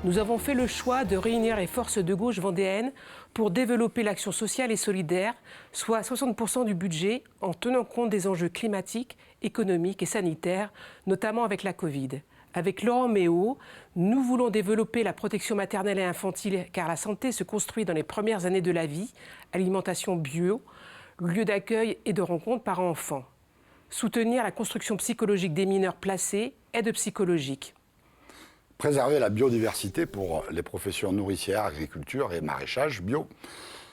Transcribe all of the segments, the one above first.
Nous avons fait le choix de réunir les forces de gauche vendéennes pour développer l'action sociale et solidaire, soit 60% du budget, en tenant compte des enjeux climatiques, économiques et sanitaires, notamment avec la Covid. Avec Laurent Méo, nous voulons développer la protection maternelle et infantile car la santé se construit dans les premières années de la vie, alimentation bio, lieu d'accueil et de rencontre parents-enfants. Soutenir la construction psychologique des mineurs placés, aide psychologique. Préserver la biodiversité pour les professions nourricières, agriculture et maraîchage bio.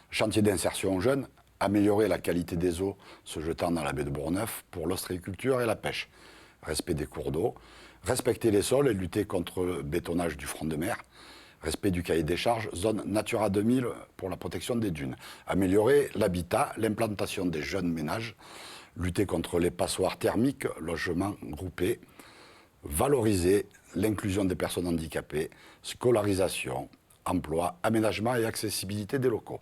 Chantier d'insertion jeunes, améliorer la qualité des eaux se jetant dans la baie de Bourgneuf pour l'ostréiculture et la pêche. Respect des cours d'eau. Respecter les sols et lutter contre le bétonnage du front de mer. Respect du cahier des charges, zone Natura 2000 pour la protection des dunes. Améliorer l'habitat, l'implantation des jeunes ménages. Lutter contre les passoires thermiques, logements groupés. Valoriser l'inclusion des personnes handicapées, scolarisation, emploi, aménagement et accessibilité des locaux.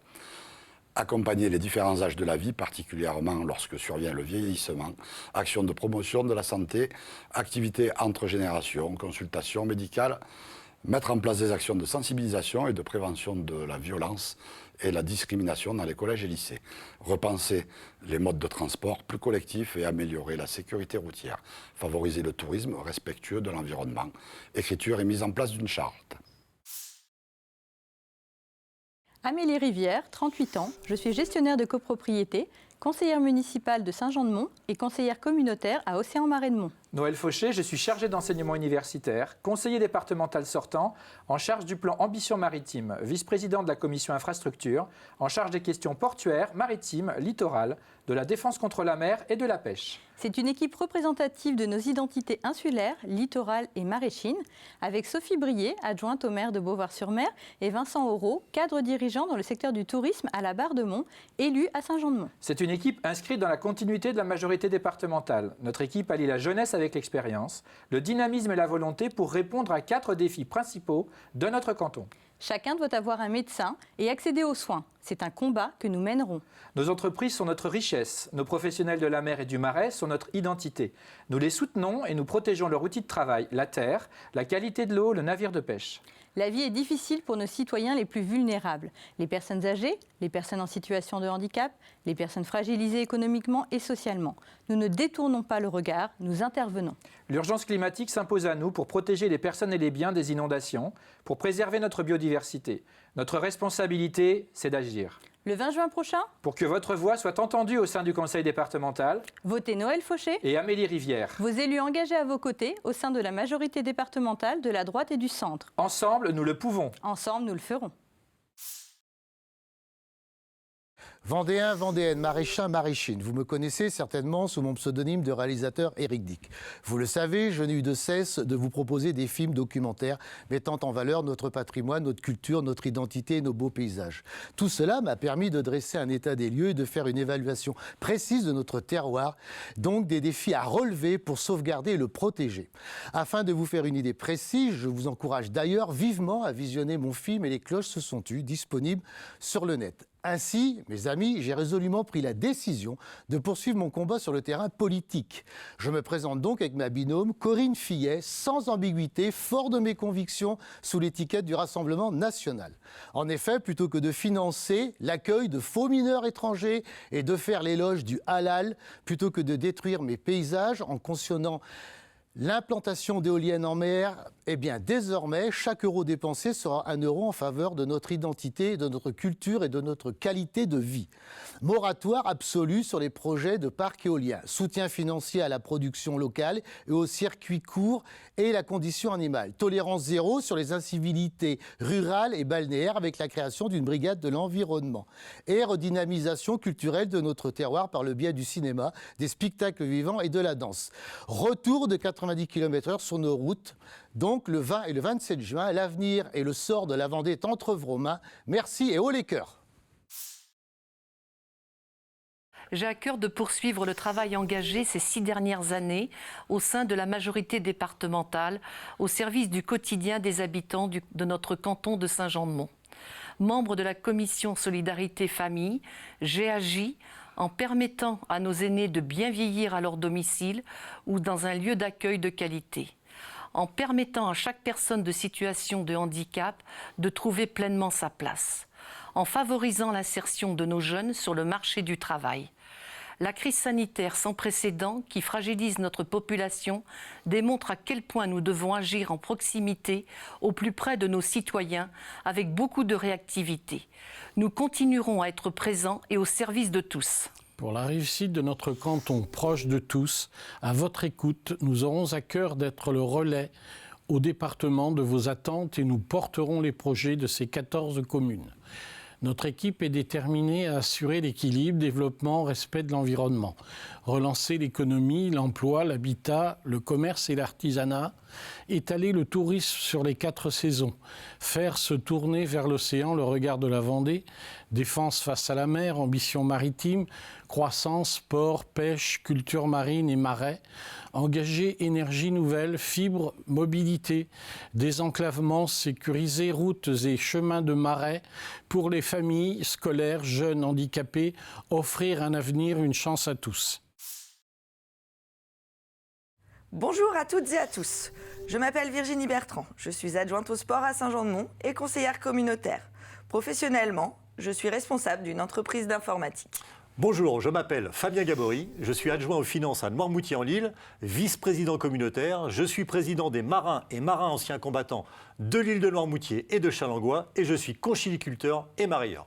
Accompagner les différents âges de la vie, particulièrement lorsque survient le vieillissement, actions de promotion de la santé, activités entre générations, consultations médicales, mettre en place des actions de sensibilisation et de prévention de la violence et la discrimination dans les collèges et lycées. Repenser les modes de transport plus collectifs et améliorer la sécurité routière. Favoriser le tourisme respectueux de l'environnement. Écriture et mise en place d'une charte. Amélie Rivière, 38 ans, je suis gestionnaire de copropriété, conseillère municipale de Saint-Jean-de-Mont et conseillère communautaire à Océan-Marais-de-Mont. Noël Fauché, je suis chargé d'enseignement universitaire, conseiller départemental sortant, en charge du plan Ambition Maritime, vice-président de la commission infrastructure, en charge des questions portuaires, maritimes, littorales, de la défense contre la mer et de la pêche. C'est une équipe représentative de nos identités insulaires, littorales et maraîchines, avec Sophie Brier, adjointe au maire de Beauvoir-sur-Mer, et Vincent Aurault, cadre dirigeant dans le secteur du tourisme à la Barre-de-Mont, élu à Saint-Jean-de-Mont. C'est une équipe inscrite dans la continuité de la majorité départementale. Notre équipe allie la jeunesse avec l'expérience, le dynamisme et la volonté pour répondre à 4 défis principaux de notre canton. Chacun doit avoir un médecin et accéder aux soins. C'est un combat que nous mènerons. Nos entreprises sont notre richesse. Nos professionnels de la mer et du marais sont notre identité. Nous les soutenons et nous protégeons leur outil de travail, la terre, la qualité de l'eau, le navire de pêche. La vie est difficile pour nos citoyens les plus vulnérables. Les personnes âgées, les personnes en situation de handicap, les personnes fragilisées économiquement et socialement. Nous ne détournons pas le regard, nous intervenons. L'urgence climatique s'impose à nous pour protéger les personnes et les biens des inondations, pour préserver notre biodiversité. Notre responsabilité, c'est d'agir. Le 20 juin prochain, pour que votre voix soit entendue au sein du conseil départemental, votez Noël Fauché et Amélie Rivière. Vos élus engagés à vos côtés au sein de la majorité départementale de la droite et du centre. Ensemble, nous le pouvons. Ensemble, nous le ferons. Vendéens, Vendéennes, maraîchins, maraîchines, vous me connaissez certainement sous mon pseudonyme de réalisateur Éric Dick. Vous le savez, je n'ai eu de cesse de vous proposer des films documentaires mettant en valeur notre patrimoine, notre culture, notre identité et nos beaux paysages. Tout cela m'a permis de dresser un état des lieux et de faire une évaluation précise de notre terroir, donc des défis à relever pour sauvegarder et le protéger. Afin de vous faire une idée précise, je vous encourage d'ailleurs vivement à visionner mon film Et les cloches se sont tues, disponible sur le net. Ainsi, mes amis, j'ai résolument pris la décision de poursuivre mon combat sur le terrain politique. Je me présente donc avec ma binôme Corinne Fillet, sans ambiguïté, fort de mes convictions, sous l'étiquette du Rassemblement national. En effet, plutôt que de financer l'accueil de faux mineurs étrangers et de faire l'éloge du halal, plutôt que de détruire mes paysages en cautionnant l'implantation d'éoliennes en mer, eh bien désormais, chaque euro dépensé sera 1 euro en faveur de notre identité, de notre culture et de notre qualité de vie. Moratoire absolu sur les projets de parcs éoliens, soutien financier à la production locale et aux circuits courts et la condition animale. Tolérance zéro sur les incivilités rurales et balnéaires avec la création d'une brigade de l'environnement. Et redynamisation culturelle de notre terroir par le biais du cinéma, des spectacles vivants et de la danse. Retour de 90 km/h sur nos routes. Donc le 20 et le 27 juin, l'avenir et le sort de la Vendée est entre vos mains. Merci et haut les cœurs. J'ai à cœur de poursuivre le travail engagé ces 6 dernières années au sein de la majorité départementale, au service du quotidien des habitants de notre canton de Saint-Jean-de-Mont. Membre de la commission Solidarité Famille, j'ai agi en permettant à nos aînés de bien vieillir à leur domicile ou dans un lieu d'accueil de qualité. en permettant à chaque personne de situation de handicap de trouver pleinement sa place, en favorisant l'insertion de nos jeunes sur le marché du travail. La crise sanitaire sans précédent qui fragilise notre population démontre à quel point nous devons agir en proximité, au plus près de nos citoyens, avec beaucoup de réactivité. Nous continuerons à être présents et au service de tous. Pour la réussite de notre canton proche de tous, à votre écoute, nous aurons à cœur d'être le relais au département de vos attentes et nous porterons les projets de ces 14 communes. Notre équipe est déterminée à assurer l'équilibre, développement, respect de l'environnement, relancer l'économie, l'emploi, l'habitat, le commerce et l'artisanat, étaler le tourisme sur les 4 saisons, faire se tourner vers l'océan le regard de la Vendée, défense face à la mer, ambition maritime, croissance, port, pêche, culture marine et marais, engager énergie nouvelle, fibres, mobilité, désenclavement, sécuriser routes et chemins de marais pour les familles, scolaires, jeunes, handicapés, offrir un avenir, une chance à tous. Bonjour à toutes et à tous. Je m'appelle Virginie Bertrand. Je suis adjointe au sport à Saint-Jean-de-Mont et conseillère communautaire. Professionnellement, je suis responsable d'une entreprise d'informatique. Bonjour, je m'appelle Fabien Gabory, je suis adjoint aux finances à Noirmoutier-en-l'Île, vice-président communautaire, je suis président des marins et marins anciens combattants de l'île de Noirmoutier et de Chalangois et je suis conchyliculteur et marailleur.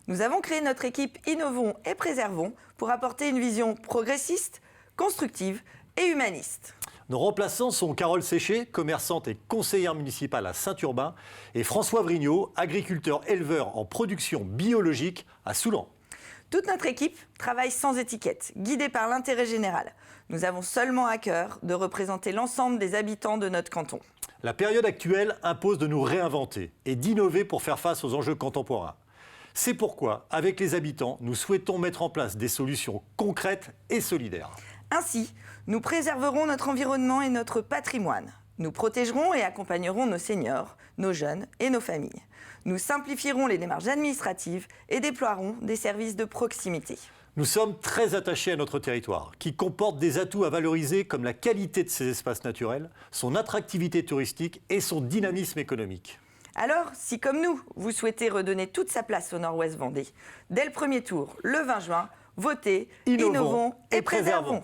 Nous avons créé notre équipe Innovons et Préservons pour apporter une vision progressiste, constructive et humaniste. Nos remplaçants sont Carole Séché, commerçante et conseillère municipale à Saint-Urbain, et François Vrignot, agriculteur-éleveur en production biologique à Soulan. Toute notre équipe travaille sans étiquette, guidée par l'intérêt général. Nous avons seulement à cœur de représenter l'ensemble des habitants de notre canton. La période actuelle impose de nous réinventer et d'innover pour faire face aux enjeux contemporains. C'est pourquoi, avec les habitants, nous souhaitons mettre en place des solutions concrètes et solidaires. Ainsi, nous préserverons notre environnement et notre patrimoine. Nous protégerons et accompagnerons nos seniors, nos jeunes et nos familles. Nous simplifierons les démarches administratives et déploierons des services de proximité. Nous sommes très attachés à notre territoire, qui comporte des atouts à valoriser comme la qualité de ses espaces naturels, son attractivité touristique et son dynamisme économique. Alors, si comme nous, vous souhaitez redonner toute sa place au Nord-Ouest Vendée, dès le premier tour, le 20 juin, votez, innovons et préservons.